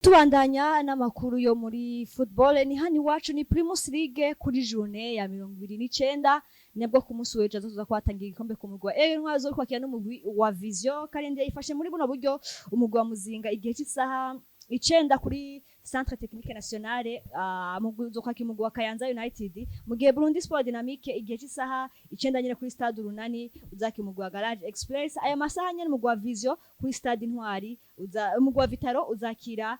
Tubandanya n'amakuru yo muri football ni hani wacu ni Primus League kuri journée ya 29 nebwo ku munsi w'ejo azoza kwatangira igikombe ku mugwa Aigle Noire zo kwakira n'umugwi wa Vision kandi yifashe muri buno buryo umugwi wa Muzinga igihe cy'isaha 9 kuri Centre Technique Nationale mugwi zo kwakira umugwi wa Kayanza United mu gihe Burundi Sport Dynamique igihe cy'isaha 9 nyine kuri Stade Urunani uzaki umugwi wa Garage Express aya masaha nyine umugwi wa Vision kuri Stade Intwari umugwi wa Vitaro uzakira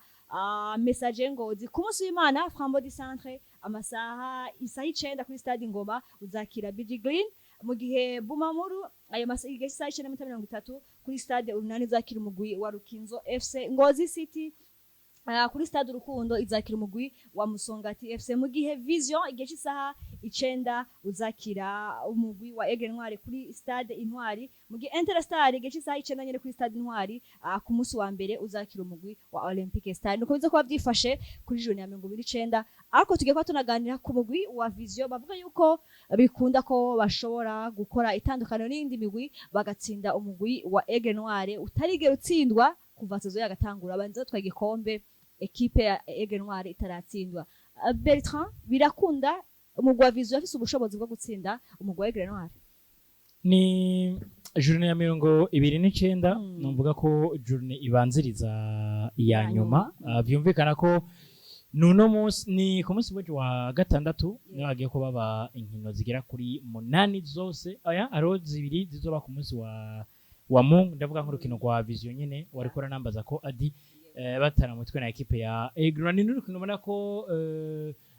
message Ngozi ku munsi w'Imana Frambo du Centre amasaha isaha 9 kuri Stade Ngoma uzakira BG Green mu gihe Bumamuru ayo masaha igihe isaha 9:30 kuri Stade Urunani uzakira umugwi wa Rukinzo FC Ngozi City kuri Stade Urukundo izakira umugwi wa Musongati FC mu gihe Vision igihe cy'isaha 9 uzakira umugwi wa Aigle Noire kuri Stade Intwari mu gihe Interstar igihe cy'isaha 9 nyine kuri Stade Intwari ku munsi wa mbere uzakira umugwi wa Olympique Stade nuko biza kuba byifashe kuri journée ya 29 ariko tugiye kwa tunaganira ku mugwi wa Vision bavuga yuko bikunda ko bashobora gukora itandukano n'indi migwi bagatsinda umugwi wa Aigle Noire utarigera utsindwa kuva sazo yagatangura abanza twagikombe equipe ya Aigle Noire itaratsindwa. Bertrand birakunda umugwi wa Vision afise ubushobozi bwo gutsinda umugwi wa Aigle Noire. Ni journée ya 29 numvuga ko journée ibanziriza iya nyuma byumvikana ko nuno munsi ni ku munsi wa gatandatu niho hagiye ko baba inkino zigera kuri 8 zose aya aro zibiri zizoba ku munsi wa Mungu ndavuga nk'urukino rwa Vision nyene wariko ranambaza ko adi batara mutwe na equipe ya Aigle Noire n'urukino ubona ko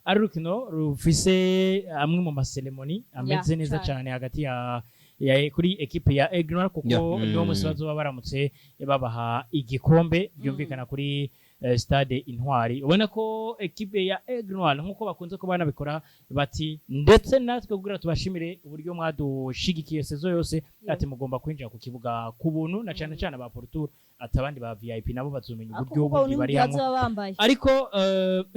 ari urukino rufise amwe mu maseremoni ameze neza cyane hagati ya kuri equipe ya Aigle Noire kuko niwo munsi bazoba baramutse babaha igikombe byumvikana kuri Stade Intwari ubona ko equipe ya Aigle Noire nkuko bakunze ko bana bikora bati ndetse natwe kugira tubashimire uburyo mwadushigikiye sezo yose ati mugomba kwinjira ku kibuga ku buntu na cyane cyane ba Portour atabandi ba VIP nabo bazomenya uburyo bundi bari hamwe ariko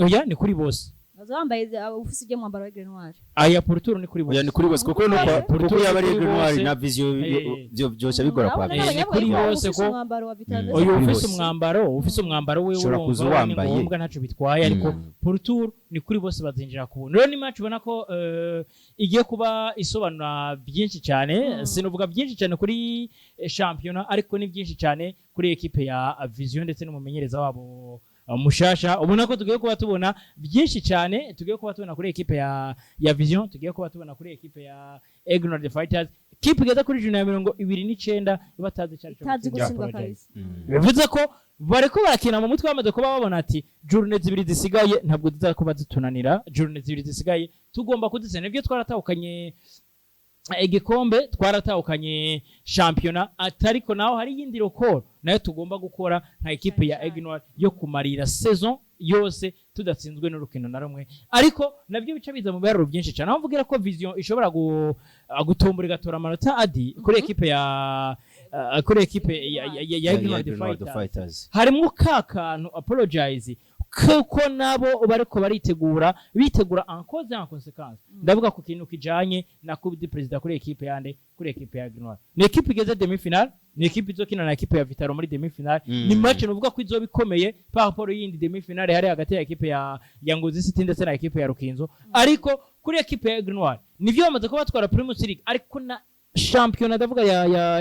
oya ni kuri bose bazambaye ufise je mwambaro wa Aigle Noire aya Portour ni kuri bose ni kuri bose kuko no Portour yabari Aigle Noire na Vision byose bigora kwa kuri bose ko oyo ufise umwambaro we urumva ngombwa ntaco bitwaye ariko Portour ni kuri bose bazinjira ku buntu rero ni match ubona ko igiye kuba isobanura byinshi cyane sinovuga byinshi cyane kuri championnat ariko ni byinshi cyane kuri equipe ya Vision ndetse n'umumenyereza wabo mushasha ubona ko tugiye kuba tubona byinshi cyane tugiye kuba tubona kuri equipe ya Vision tugiye kuba tubona kuri equipe ya Aigle Noire Fighters kipe igeza kuri journée ya 29 batazi cyari cyo bivuze ko bareko barakina mu mutwe bamaze kuba babona ati journée zibiri zisigaye ntabwo zizakuba zitunanira journée zibiri zisigaye tugomba kuditsena ibyo twaratahukanye igikombe twaratahukanye championnat atariko naho hari yindi record nayo tugomba gukora nka equipe ya Aigle Noire yo kumarira saison yose tudatsinzwe n'urukino na rumwe ariko nabyo bica biza mu biharuro byinshi cyane aho mvugira ko Vision ishobora gutombura igatora amanota adi kuri equipe ya Aigle Noire Fighters harimo kakantu apologize kuko nabo bariko bitegura en cause en conséquence ndavuga ku kintu kijanye na kubidi president kuri equipe yande kuri equipe ya Aigle Noire ni equipe igeze demi final ni equipe izokina na equipe ya Vitaro muri demi final ni match nuvuga ko izo bikomeye par rapport yindi demi final hari hagati ya equipe ya Ngozi City ndetse na equipe ya Rukinzo ariko kuri equipe ya Aigle Noire nivyo bamaze ko batwara Primus League ariko na championnat ndavuga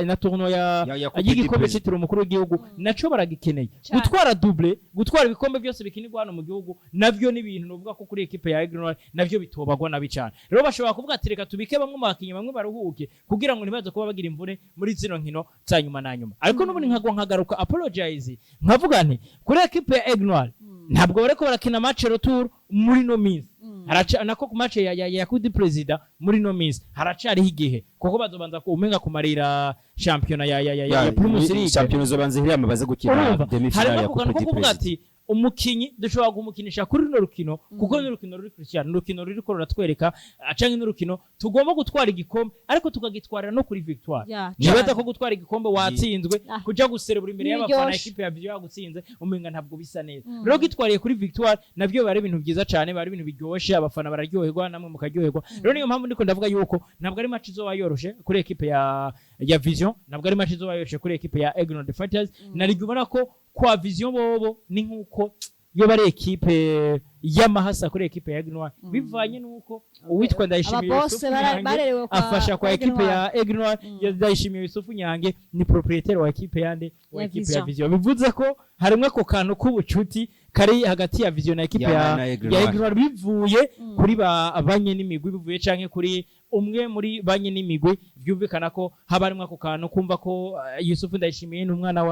na tournoi y'igikombe cyitiriwe umukuru w'igihugu naco baragikeneye gutwara double gutwara ibikombe byose bikinirwa hano mu gihugu navyo ni ibintu nuvuga ko kuri equipe ya Aigle Noire navyo bitobagwa nabi cyane rero bashobora kuvuga ati reka tubike bamwe mu bakinyi bamwe baruhuke kugira ngo nibaze kuba bagira imvune muri zino nkino za nyuma na nyuma ariko n'ubundi nkagaruka apologize nkavuga nti kuri equipe ya Aigle Noire ntabwo bareko barakina match retour muri no minsi nako ku match ya kudi president muri no minsi haracari igihe kuko bazobanza ko umenga kumarira championnat ya Primus League championnat zobanze hirama baze gukina demi final ya kudi president umukinyi dushobora gumukinisha kuri no rukino kuko no rukino ruri Christian rukino ruri ko ruratwereka acange no rukino tugomba gutwara igikombe ariko tukagitwarira no kuri victoire nibaza ko gutwara igikombe watsinzwe kuja guserebura imbere y'abafana equipe ya Vision yagutsinze umenga ntabwo bisa neza rero gitwariye kuri victoire navyo bari ibintu byiza cyane bari ibintu biryoshe abafana bararyoherwa namwe mukaryoherwa rero niyo mpamvu ndiko ndavuga yuko ntabwo ari match zo wayoroshe kuri equipe ya Vision ntabwo ari match zo wayoroshe kuri equipe ya Aigle Noire Fighters narigubona ko kwa Vision bobo ni nkuko yo bari ekipe y'amahasa kuri ekipe ya Aigle Noire bivanye nuko uwitwa Ndayishimiye Yusufu Nyange afasha kwa ekipe ya Aigle Noire ya Ndayishimiye Yusufu Nyange ni proprietaire wa ekipe yande wa ekipe ya Vision bivuze ko harimwe ko kantu k'ubucuti kari hagati ya Vision na ekipe ya Aigle Noire bivuye kuri banye n'imigwi bivuye canke kuri umwe muri banye n'imigwi byumvikana ko habarimwe ako kantu kumva ko Yusufu Ndayishimiye n'umwana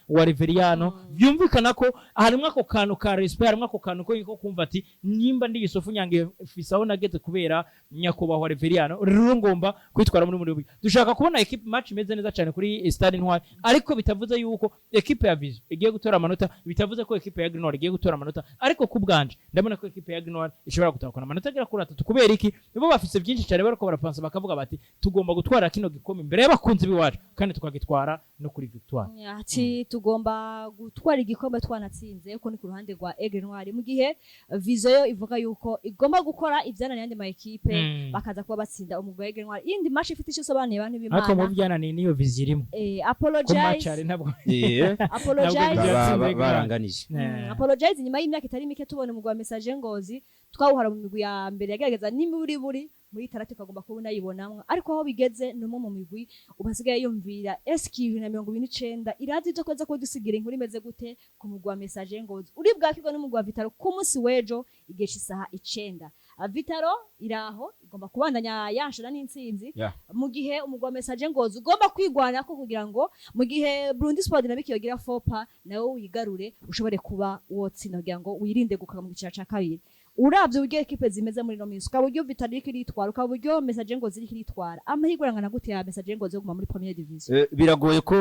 wa Reveriano byumvikana ko harimwe ako kantu ka respect harimwe ako kantu ko kumva ati nimba ndi Yusufu Nyange fisaho nageze kubera nyakubahwa Reveriano rero ngomba kwitwara muri dushaka kubona equipe match imeze neza cyane kuri Stade Ntwari ariko bitavuze yuko equipe ya Vision igiye gutora amanota bitavuze ko equipe ya Aigle Noire igiye gutora amanota ariko kubganje ndabona ko equipe ya Aigle Noire ishobora gutahukana amanota agera kuri 3 kubera iki nibo bafise byinshi cyane bariko barapansa bakavuga bati tugomba gutwara kino gikombe imbere y'abakunzi biwacu kandi tukagitwara no kuri victoire ati tugomba gutwara igikombe twanatsinze uko ni ku ruhande rwa Aigle Noire mu gihe Vision ivuga yuko igomba gukora ivyananiye andi ma equipe bakaza kuba batsinda umugwi wa Aigle Noire indi match ifite icyo sobanuye abantu b'Imana ariko mu byananiye niyo Vision irimo apologize ntabwo baranganije apologize nyuma y'imyaka itari mike tubona umugwi wa message Ngozi twawuhara mu migwi ya mbere yagerageza nimuri muri tarate kagomba kubona yibonamwe ariko aho bigeze no mu migwi ubasigaye yumvira eski na 29 irazi cyo kweza ko dusigira inkuru imeze gute ku mugwi wa message Ngozi uri bwakirwa n'umugwi wa Vitaro ku munsi wejo igesha isaha 9 Vitaro iraho igomba kubandanya yanshana n'intsinzi mu gihe umugwi wa message Ngozi ugomba kwigwana ko kugira ngo mu gihe Burundi Sport Dynamic yogira fopa nawe wigarure ushobore kuba wotsinda kugira ngo wirinde gukaka mu gicira ca kabiri uravye uburyo equipe zimeze muri no minsi uburyo Vitaro iritwara uburyo message Ngozi iritwara amahigurangana gute ya message Ngozi yo guma muri première division biragoye ko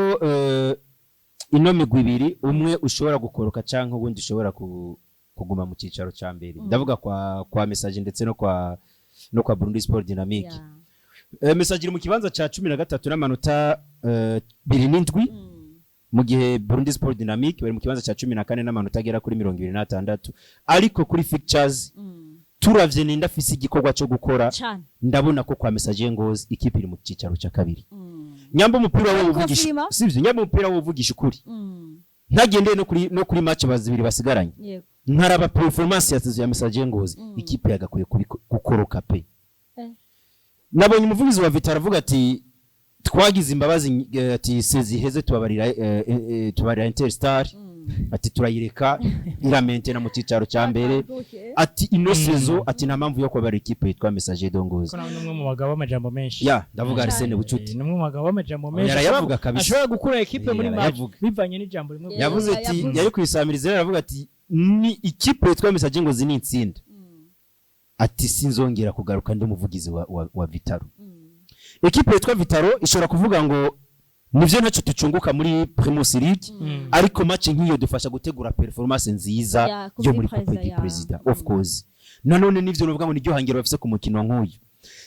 ino migwi ibiri umwe ushobora gukoroka canke ubundi ushobora kuguma mu cicaro ca mbere ndavuga kwa message ndetse no kwa Burundi Sport Dynamic message iri mu kibanza ca 13 n'amanota 27 mu gihe Burundi Sport Dynamic bari mu kibanza ca 14 n'amanota agera kuri 26 ariko kuri fixtures turavye ninda afise igikorwa cyo gukora ndabona ko kwa message Ngozi ikipe iri mu cicaro ca kabiri nyamba umupira wo uvugisha sivyo nyamba umupira wo uvugisha ukuri ntagende no kuri match bazibiri basigaranye nkaraba performance ya message Ngozi ikipe yagakuye gukoroka pe nabonye umuvugizi wa Vitaro avuga ati twagize imbabazi ati seziheze tubabarira Interstar ati turayireka iramentena mu cicaro ca mbere ati ino sezo ati nta mpamvu yo kubara ikipe yitwa message Ngozi ko namwe mu bagabo amajambo menshi ndavuga Arsene Bucuti namwe mu bagabo amajambo menshi yaravuga kabisa ashobora gukura ekipe muri match bivanye n'ijambo rimwe yavuze ati yari kwisamiriza aravuga ati ni ikipe yitwa message Ngozi ni itsinda ati sinzongera kugaruka ndi umuvugizi wa Vitaro ekipe yitwa Vitaro ishobora kuvuga ngo nivyo ntacyo tucunguka muri Primus League ariko match nk'iyo dufasha gutegura performance nziza yo muri Coupe du President of course nanone nivyo novuga ngo niryo hangiro bafise ku mukino nk'uyu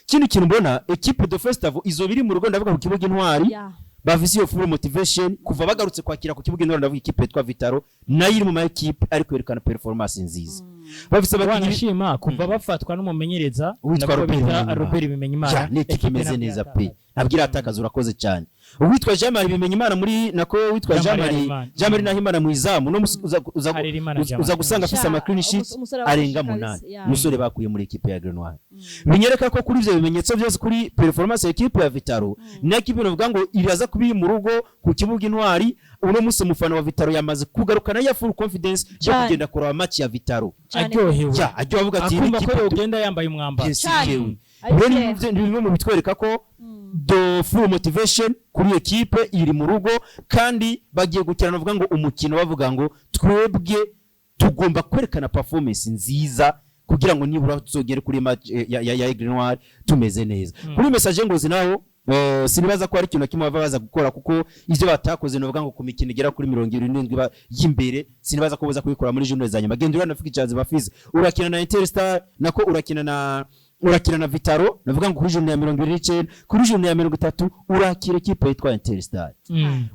kindi kintu mbona ekipe de festival izobiri mu rugo ndavuga ku kibuga Intwari bafise iyo full motivation kuva bagarutse kwakira ku kibuga Intwari ndavuga ikipe yitwa Vitaro nayo iri mu ma ekipe ariko yerekana performance nziza bafise abanashima kuva bafatwa n'umumenyereza witwa Robert Bimenyimana ekipe imeze neza pe nabwira atakaza urakoze cyane uwitwa Jean-Marie Bimenyimana muri nako witwa Jean-Marie Nahimana mu izamu no uza gusanga afise ama clean sheet arenga 8 musore bakuye muri ekipe ya Aigle Noire binyereka ko kuri ivyo bimenyetso byose kuri performance ya ekipe ya Vitaro na ekipe novuga ngo iraza kubi mu rugo ku kibuga Intwari uno musi mufana wa Vitaro yamaze kugarukana ya full confidence yo kugenda kuraba match ya Vitaro aryohewe avuga ati akumva ko yogenda yambaye umwambaro rero mu bitwereka ko do full motivation kuri ekipe iri mu rugo kandi bagiye gukirana bavuga ngo umukino bavuga ngo twebwe tugomba kwerekana performance nziza kugira ngo nibura tuzogere kuri match ya Aigle Noire tumeze neza kuri message Ngozi naho sinibaza ko ari ikintu kimwe baza gukora kuko ivyo batakoze novuga ngo ku mikino igera kuri 27 y'imbere sinibaza ko boza kubikora muri journée za nyuma genda urana fiki cyazi bafize urakina na Interstar nako urakina urakina na Vitaro navuga ngo kuri journée ya 29 kuri journée ya 30 urakira equipe yitwa Interstar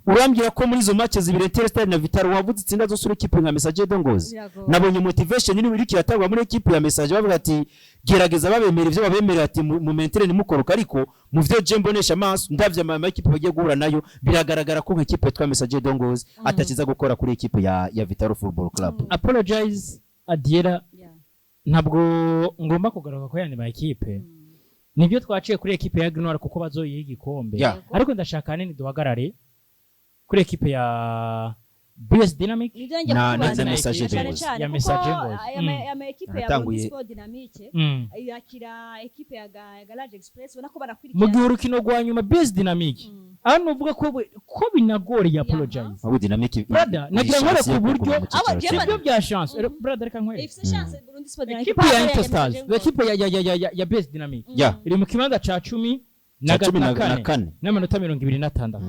urambwira ko muri izo match zibiri Interstar na Vitaro wavuze itsinda zose equipe nka Message de Ngozi nabonye motivation ni biri kiratangwa muri equipe ya Message bavuga ati gerageza babemera ivyo babemerera ati mu maintere nimukoroka ariko mu vyo je mbonesha amaso ndavye ama equipe bagiye guhura nayo biragaragara ko equipe yitwa Message de Ngozi atakiza gukora kuri equipe ya Vitaro Football Club. Apologize Adiera ntabwo ngomba kugaruka ko yandi ma equipe nibyo twaciye kuri equipe ya Aigle Noire kuko bazoyiha igikombe ariko ndashaka nini duhagarare kuri equipe ya BS Dynamic na Message de Ngozi ya Message Ngozi ya equipe ya Sport Dynamique yakira equipe ya Garage Express ubona ko banakwirikira mu gihe urukino rwa nyuma BS Dynamic hano uvuga ko binagoreye apologize abo Dynamic brother nagira nkore ku buryo ibyo bya chance brother reka nkore ifite chance Burundi Sport Dynamic equipe ya Interstars equipe ya BS Dynamic iri mu kibanza ca 10 na 4 n'amanota 26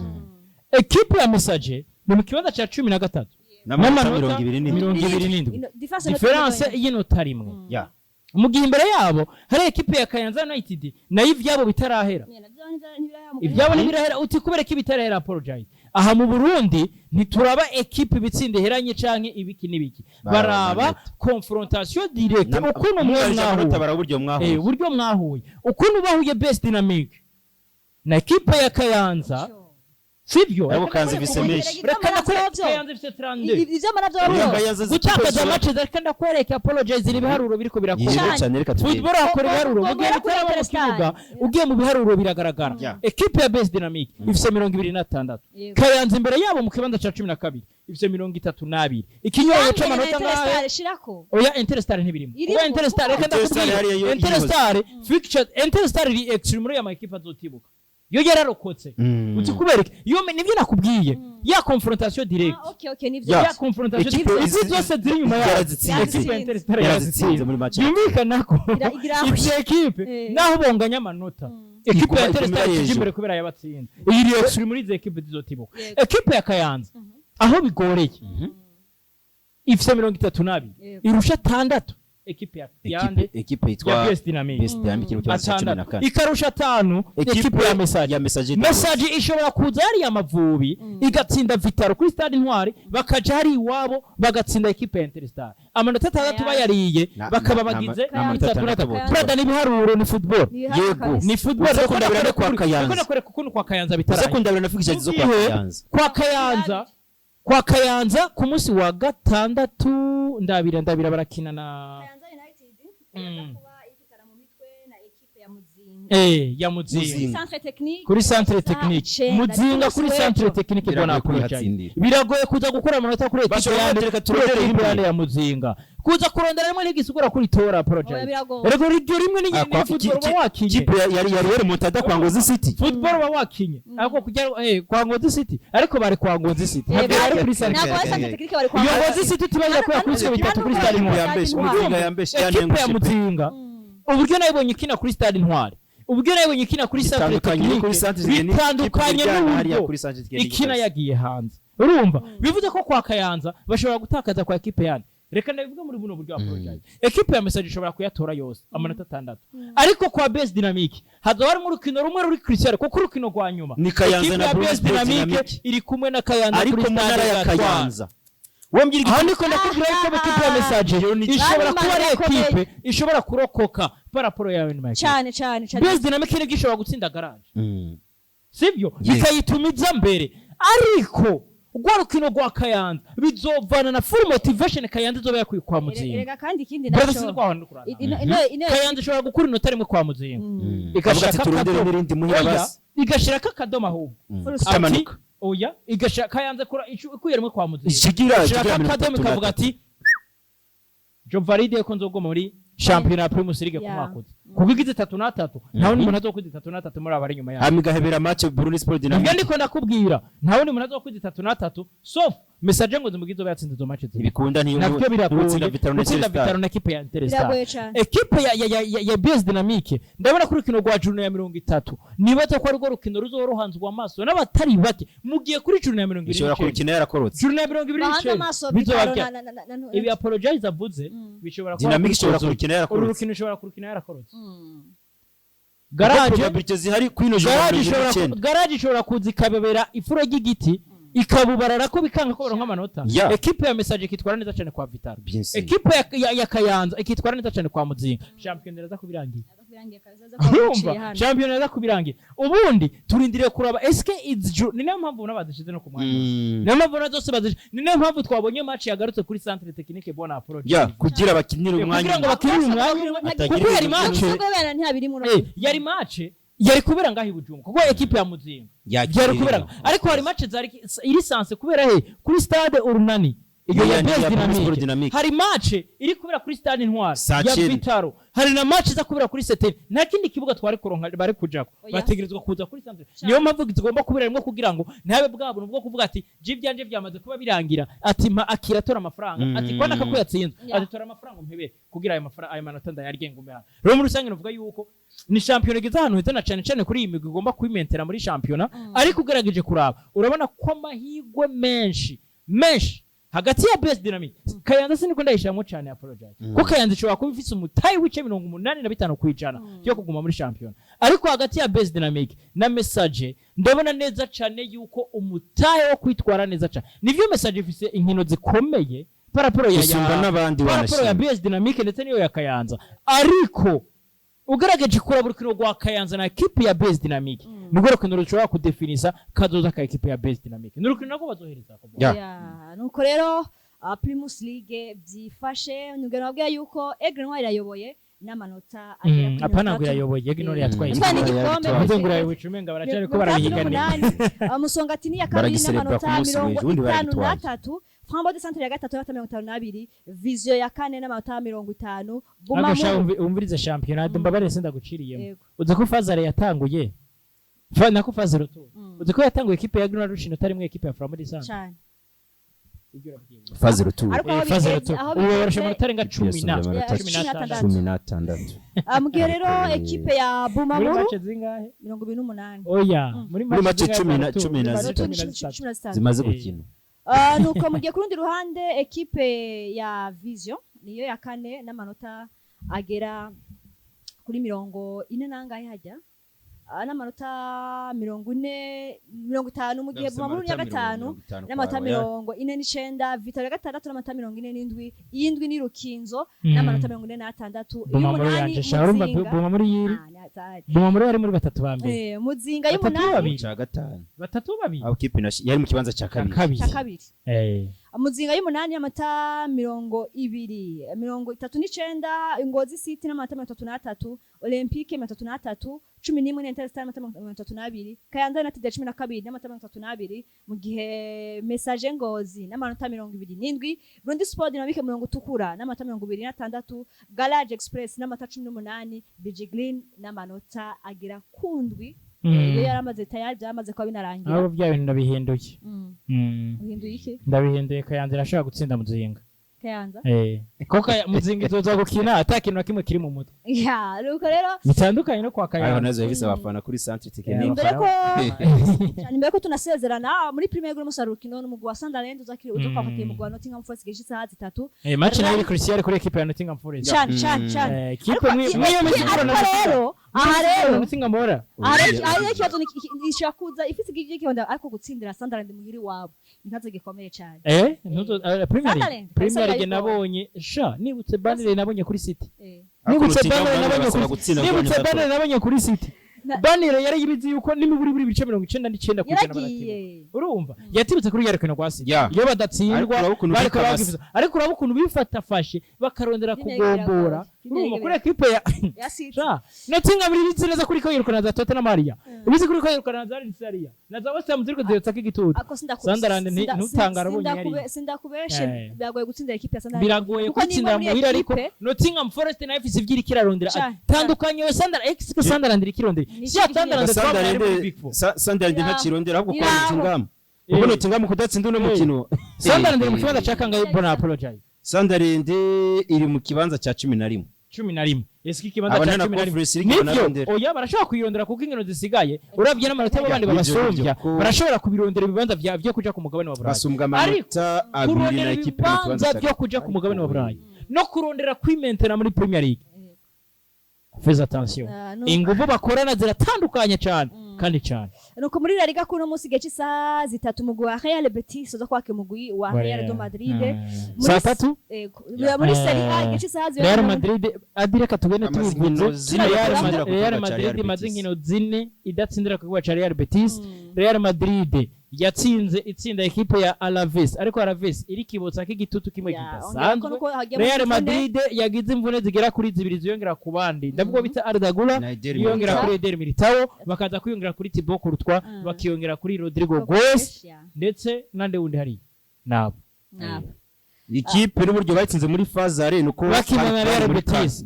equipe ya Message ni mu kibanza ca 13 n'amanota 27 difference y'inota rimwe mu gihe imbere yabo hari equipe ya Kayanza United nayo ivyabo bitarahera ivyabo nibirahera uti kubera ko bitarahera apologize aha mu Burundi ntituraba equipe bitsinde heranye canke ibiki nibiki baraba confrontation direct ukuntu mwahuye buryo mwahuye ukuntu bahuye Best Dynamic na equipe ya Kayanza sivyo abo kanzi bisemeshi reka Kayanza bise 32 ivyo manavyo gutakaza match reka ndakwereka apologize ibiharuro biriko birakora football akora ibiharuro mugihe bitaraba mu kibuga ugiye mu biharuro biragaragara equipe ya Best Dynamic ifise 26 Kayanza imbere yabo mu kibanza ca 12 ifise 32 ikinyoye c'amanota ngahe oya Interstar ntibirimo oya Interstar reka ndakubwira Interstar fixture Interstar iri extreme ya ma equipe azotibuka yo yararokotse uti kubereke yo nivyo nakubwiye ya confrontation direct ya confrontation direct zose ziri nyuma ya yarazitsinze muri match yumvikana ko ibyo equipe naho bonganya amanota equipe ya Interstar imbere kubera yabatsinze iri extreme muri equipe zizotibuka equipe ya Kayanza aho bigoreye ifise 32 irusha 6 equipe equipe itwa Best Dynamic ikarusha 5 equipe ya Message ishobora kuza ari amavubi igatsinda Vitaro kuri Stade Ntwari bakaja hari iwabo bagatsinda equipe ya Interstar amanota 6 bayariye bakaba bagize 33 brother nibiharuro ni football yego ni football sekundabira kwa Kayanza kuko kwa Kayanza bitara sekundabira nafikije zo kwa Kayanza ku munsi wa gatandatu ndabira barakina na ya Muzinga kuri centre technique Muzinga kuri centre technique bwana apologize biragoye kuza gukora amanota kuri equipe ya Muzinga kuza kurondera rimwe n'igisugura kuri tora apologize rego ryo rimwe ni football wakinye ikipe yari montada kwa Ngozi City football wakinye ariko kujya kwa Ngozi City ariko bari kwa Ngozi City bari kuri centre technique bari kwa Ngozi City tubaza kwa kuri 3 kuri Stade Muzinga ya Muzinga uburyo nayibonye ikina kuri Stade Ntwari uburyo nayibonye ikina kuri centre technique bitandukanye n'uburyo ikina yagiye hanze urumva bivuze ko kwa Kayanza bashobora gutakaza kwa equipe yandi reka ndabivuga muri buno buryo apologize equipe ya Message ishobora kuyatora yose amanota 6 ariko kwa Best Dynamic hazawari mu rukino rumwe ruri crucial kuko urukino rwa nyuma ni Kayanza na Best Dynamic iri kumwe na Kayanza kuri Stade ya Kayanza aho niko ndakubwira ko equipe ya Message ishobora kuba ari equipe ishobora kurokoka paraporo yawe nyuma cyane Best Dynamic ni gishobora gutsinda Garage sivyo bikayitumiza mbere ariko urwarukino rwa Kayanza bizovana na full motivation Kayanza izoba yakwiye kwa Muzinga erega kandi ikindi naco Kayanza ishobora gukura inota rimwe kwa Muzinga igashiraka akadomo ahubwo amanuka oya igashaka Kayanza kura ikuye rimwe kwa Muzinga ishigira akadomo kavuga ati jo valide ko nzogo muri championnat Primus League kumakoze kugize 3-3 ntawe umuntu azokuze 3-3 muri abari nyuma yaho amigahebera match Burundi Sport Dynamic ngende ko ndakubwira ntawe umuntu azokuze 3-3 sauf message ngo zimugizo batsinze zo match ibikunda niyo navyo biragoye gutsinda Vitaro na equipe ya Interstar biragoye cyane equipe ya BS Dynamique ndabona kuri kino rwa june ya 30 nibaza ko ari rwo rukino ruzorohanzwa amaso n'abatari bake mugiye kuri june ya 20 bishobora kurukina yarakorotse june ya 20 bizobabya ibi apologize avuze bishobora kuba Dynamique ishobora kurukina yarakorotse urukino ishobora kurukina yarakorotse garage zihari kwino garage ishobora kuzikabebera ifuro ry'igiti ikabubarara ko bikanga ko baronka amanota equipe ya message kitwara neza cyane kwa Vitaro equipe ya Kayanza ikitwara neza cyane kwa Muzinga champion neza kubirangira champion neza kubirangira ubundi turindiriye kuraba eske ni nayo mpamvu n'abadushize no kumwanya nayo mpamvu nazose bazije ni nayo mpamvu twabonye match yagarutse kuri centre technique bona approach kugira bakinire umwanya kugira ngo bakinire umwanya kuko yari match yari kubera ngaho ibujumba kuko equipe ya Muzinga yari kubera ariko hari match zari iri sanse kubera kuri stade Urunani iyo ya BS Dynamique hari match iri kubera kuri stade Intwari ya Vitaro hari na match za kubera kuri Seteni nta kindi kibuga twari kuronka bari kujako bategerezwa kuza kuri centre niyo mpamvu zigomba kubera rimwe kugira ngo ntabe bwabo bwo kuvuga ati jibyanje byamaze kuba birangira ati ma akiratora amafaranga ati kwana kako yatsinze ati tora amafaranga mpebe kugira ayo mafaranga ayo manota ndayaryengumbera rero muri rusange novuga yuko ni champion giza hano hitana cyane kuri iyi migwi igomba kwimentera muri champion ariko ugerageje kuraba urabona ko amahigwe menshi hagati ya BS Dynamique Kayanza siniko ndayishamo cyane apologize ko Kayanza ishobora kuba ifite umutayi wice 85 kwijana cyo kuguma muri champion ariko hagati ya BS Dynamique na message ndabona neza cyane yuko umutayi wo kwitwara neza cyane nivyo message ifise inkino zikomeye paraporo ya BS Dynamique ndetse niyo ya Kayanza ariko ugerageje kuraba urukino rwa Kayanza na equipe ya BS Dynamique nubwo rukino rushobora kudefinisa kazoza ka equipe ya BS Dynamique n'urukino nako bazohereza ko nuko rero Primus League byifashe nubwo nabwiye yuko Aigle Noire irayoboye n'amanota apana ngo irayoboye Aigle Noire yatwaye igikombe wicumenga baracari ko barahiganira Musongati ni ya kabiri n'amanota 53 Frambo de centre ya gatatu n'amanota 52 Vision ya kane n'amanota 50 Bumamuru umvirize championnat mbabare senda guciriyemo uze ko Fazare yatanguye nako Fazare to uze ko yatanguye equipe ya Gruna Rushino tari mu equipe ya Frambo de centre cyane Fazare to ubu barashobora tarenga 16 amubwiye rero equipe ya Bumamuru muri match zingahe 28 oya muri match 10 zimaze gukina nuko mugiye ku rundi ruhande equipe ya Vision niyo ya kane n'amanota agera kuri 40 nangahe hajya n'amanota 50 mu gihe Bumamuru ya gatanu n'amanota 49 Vitaro ya gatandatu n'amanota 47 iyindwi ni Rukinzo n'amanota 46 y'umunani Bumamuru yiri Bumamuru yari muri batatu ba mbere Muzinga y'umunani batatu babi aho kipe yari mu kibanza cya kabiri Muzinga y'umunani y'amata 239 Ngozi City n'amata 33 Olympique 33 11 Interstar n'amata 32 Kayanza na TD 12 n'amata 32 mu gihe Message Ngozi n'amanota 27 Burundi Sport Dynamique Tukura n'amata 26 Garage Express n'amata 18 BG Green n'amanota agira kundwi iyo yaramaze tayari byamaze kwa binarangira abo bya bintu ndabihinduye uhinduye iki ndabihinduye Kayanza irashaka gutsinda Muzinga Kayanza koko Muzinga izoza gukina atakintu kimwe kiri mu mutwe ruko rero bitandukanye no kwa Kayanza nazo yavise abafana kuri centre technique mbere ko tunasezerana muri premier groupe musarukino n'umugwa Sunderland uzakiri uzokafatiye mugwa Nottingham Forest geje isaha 3 match nayo crucial kuri equipe ya Nottingham Forest cyane equipe niyo rero aha rero Nottingham bora ari ikibazo ishakuza ifite igije kihonda ariko gutsindira Sunderland muhiri wabo inkaze gikomeye cyane Premier League nabonye nibutse Burnley nabonye kuri City nibutse Burnley nabonye kuri City Banire yari yibizi yuko nimiburi buri bice 99 kujana baratima urumva yatirutse kuri yarekano kwasi iyo badatsindwa bariko bagifuza ariko urabukuntu bifata fashe bakarondera kugombora urumva kuri equipe ya Nottingham biri neza kuri ko yirukana za Tottenham Maria ubizi kuri ko yirukana za Alisaria na za West Ham ziriko ziyotsa igitutu Sunderland ntutangara bonye yari sindakubeshe biragoye gutsindira equipe ya Sunderland biragoye gutsindira muhira ariko Nottingham Forest na FC vyiri kirarondera tandukanye we Sunderland irikirondera Sunderland ntakirondera ahubwo kwa Nottingham kudatsinda no mukino Sunderland iri mu kibanza cya kangahe bona apologize Sunderland iri mu kibanza cya 11 eski kibanza cya 11 oya barashobora kuyirondera kuko inkino zisigaye urabye n'amanota y'abandi babasumbya barashobora kubirondera ibibanza byo kuja ku mugabane wa Burayi basumbwa amanota abiri na equipe mu kibanza byo kuja ku mugabane wa Burayi no kurondera kwimentera muri Premier League. Faites attention inguvu bakorana ziratandukanye cyane kandi cyane nuko muri La Liga kuno munsi gihe cy'isaha 3 mugwi wa Real Betis uza kwake mugwi wa Real de Madrid saa 3 muri Serie A gihe cy'isaha Real Madrid adireka tugende tubivunze Real Madrid maze nkino zine idatsindira ku gwa Real Betis Real Madrid yatsinze itsinda equipe ya Alaves ariko Alaves iri kibotsa k'igitutu kimwe gidasanzwe Real Madrid yagize imvune zigera kuri 2 ziyongera ku bandi ndavuga bita Arda Güler yongera kuri Eder Militao bakaza kwiyongera kuri Thibaut Courtois bakiyongera kuri Rodrigo Goes ndetse nande wundi hari nabo ikipe n'uburyo batsinze muri phase nuko bakimana Real Betis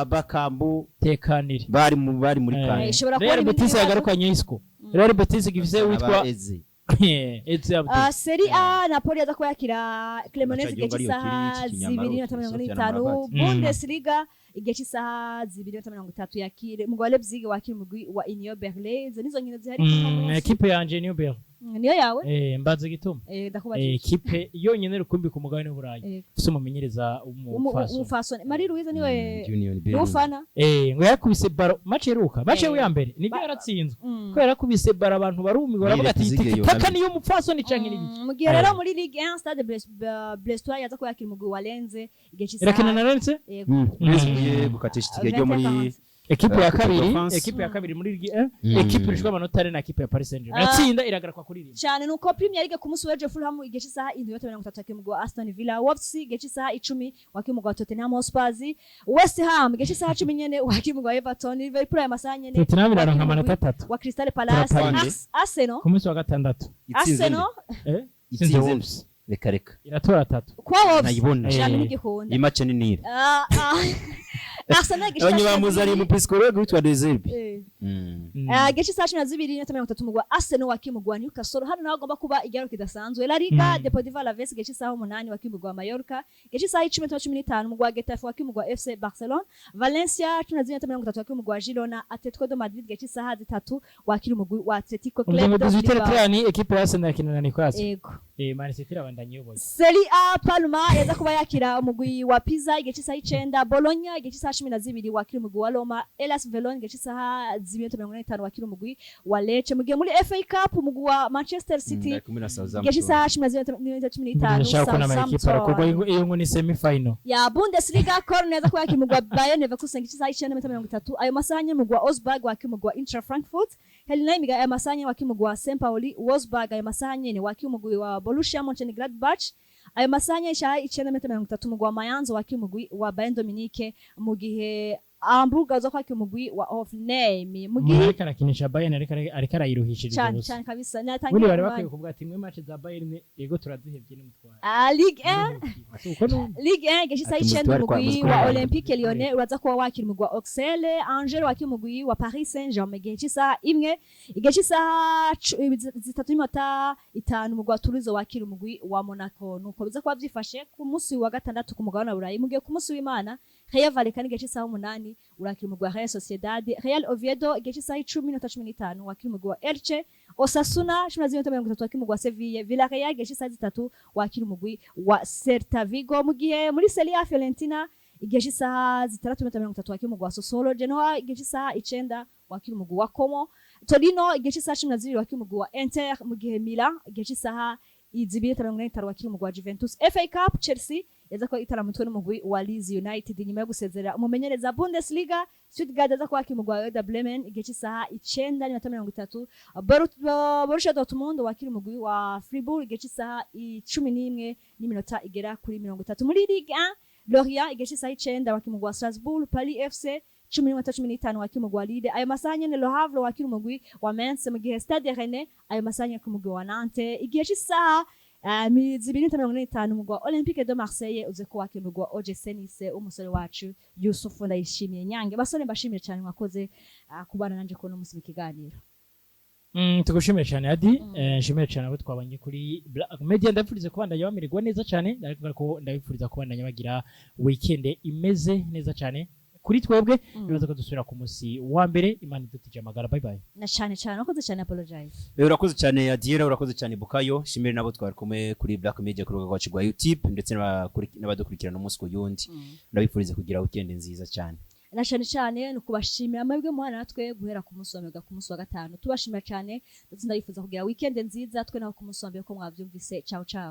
bakambu tekanire bari muri kane Real Betis yagarukanye Isco Real Betis gifise witwa Serie A Napoli yaza kwakira Cremonese igihe cy'isaha 2:55 Bundesliga igihe cy'isaha 2:30 yakire mugwa Leipzig wakira umugwi wa Union Berlin nizo nkino zihari equipe yanje Union Berlin niyo yawe mbaze gituma equipe yonyene rukumbi ku mugabane w'Uburayi fise umumenyereza umufasone Marie Louise niwe ufana ngo yakubise baro match eruka match ya mbere nibyo yaratsinzwe ko yarakubise baro abantu barumi baravuga ati taka niyo mufasone canke nibi mugihe rero muri Ligue 1 Stade Brestois yaza ko yakira umugwi wa Lens igihe cy'isaha irakina na Lens gukatisha itike ryo muri equipe ya kabiri muri Ligue 1 equipe irishwa amanota na equipe ya Paris Saint-Germain yatsinda iragarakwa kuri rimwe cyane nuko Premier League ku munsi w'ejo Fulham igihe cy'isaha 7:30 akimugwa wa Aston Villa Wolves igihe cy'isaha 10 wakimugwa wa Tottenham Hotspur West Ham igihe cy'isaha 10 nyene wakimugwa wa Everton Liverpool ya masaha nyene Tottenham iraronka amanota 3 wa Crystal Palace Arsenal ku munsi wa gatandatu Arsenal itsinze Wolves reka iratora 3 kwa Wolves nayibona cyane n'igikunda imace ninire Arsenal gisha banyibamuzari mu psychologue witwa Deserbi gishi saa 12:30 mugwa Arsenal wakimugwa Newcastle hano naho agomba kuba igero kidasanzwe La Liga Deportivo Alaves gishi saa 8 wakimugwa Mallorca gishi saa 10:15 mugwa Getafe wakimugwa FC Barcelona Valencia 12:30 wakimugwa Girona Atletico de Madrid gishi saa 3 wakiri umugwi wa Atletico Club de Bilbao ni equipe ya Arsenal kinana ni kwasi Man City rabandanye yoboye Serie A Palma yaza kuba yakira umugwi wa Pisa gishi saa 9 Bologna gishi saa 12 wakiri umugwi wa Roma Hellas Verona gishi saa 2:45 wakiri umugwi wa Lecce mugiye muri FA Cup umugwi wa Manchester City gishi saa 12:15 Southampton iyo ngo ni semi final ya Bundesliga Köln yaza kuba yakira umugwi wa Bayern Leverkusen gishi saa 9:30 ayo masanya umugwi wa Augsburg wakiri umugwi wa Eintracht Frankfurt Heidenheim ayo masanya wakiri umugwi wa St. Pauli Wolfsburg ayo masanya ne wakiri umugwi wa Borussia Mönchengladbach ayo masanya isha 9:30 umugwi wa Mayence wakiri umugwi wa Bayern Dominique mu gihe Hamburg aza kwakira umugwi wa Hoffenheim mugihe karakinisha Bayern ariko arayiruhishije cyane kabisa natangiye bari bakwiye kuvuga ati mwe match za Bayern yego turazihebye n'umutwara Ligue 1 gishi saa 9 umugwi wa Olympique Lyonnais uraza kuba wakira umugwi wa Auxerre Angers wakira umugwi wa Paris Saint-Germain gishi saa 1 gishi saa 3:05 umugwi wa Toulouse wakira umugwi wa Monaco nuko biza kuba byifashe ku munsi wa gatandatu ku mugabane wa Burayi mugiye ku munsi w'Imana Rayo Vallecano gishi saa 8 urakira umugwi wa Real Sociedad Real Oviedo gishi saa 10:15 wakira umugwi wa Elche Osasuna 12:30 wakira umugwi wa Sevilla Villarreal gishi saa 3 wakira umugwi wa Celta Vigo mugihe muri Serie A Fiorentina igihe saa 3:30 wakira umugwi wa Sassuolo Genoa igihe saa 9 wakira umugwi wa Como Torino igihe saa 12 wakira umugwi wa Inter mugihe Milan igihe saa 2:30 wakira umugwi wa Juventus FA Cup Chelsea yaza ko itaramutwe n'umugwi wa Leeds United nyuma yo gusezera umumenyereza Bundesliga Stuttgart yaza kwakira umugwi wa Werder Bremen igihe saa 9:30 Borussia Dortmund wakira umugwi wa Fribourg igihe saa 11 igera kuri 30 muri Ligue 1 Lorient igihe saa 9 wakira umugwi wa Strasbourg Paris FC 10:15 wakira umugwi wa Lille ayo masanya ne Le Havre wakira umugwi wa Mainz mu gihe Stade Rennais ayo masanya ku mugwi wa Nantes igihe saa 2:45 umugwi wa Olympique de Marseille uze ko wakira umugwi wa OGC Nice umusore wacu Yusufu Ndayishimiye Nyange basore mbashimire cyane mwakoze kubana nanje ko no musi mu kiganiro tugushimiye cyane Adi nshimiye cyane abo twabanye kuri Black Media ndabifuriza kubandanya bamererwa neza cyane ariko ndabifuriza kubandanya bagira weekend imeze neza cyane kuri twebwe bibaza ko dusubira ku munsi wa mbere Imana idutije amagara bye bye na cyane urakoze cyane apologize urakoze cyane Adiera urakoze cyane Bukayo shimire nabo twari kumwe kuri Black Media ku rubuga rwacu rwa YouTube ndetse n'abadukurikirana umunsi ku yundi ndabifuriza kugira weekend nziza cyane na cyane nukubashimira amabwe muhana natwe guhera ku munsi wa mbere ku munsi wa gatanu tubashimira cyane ndetse ndabifuza kugira weekend nziza twe naho ku munsi wa mbere ko mwavyumvise ciao ciao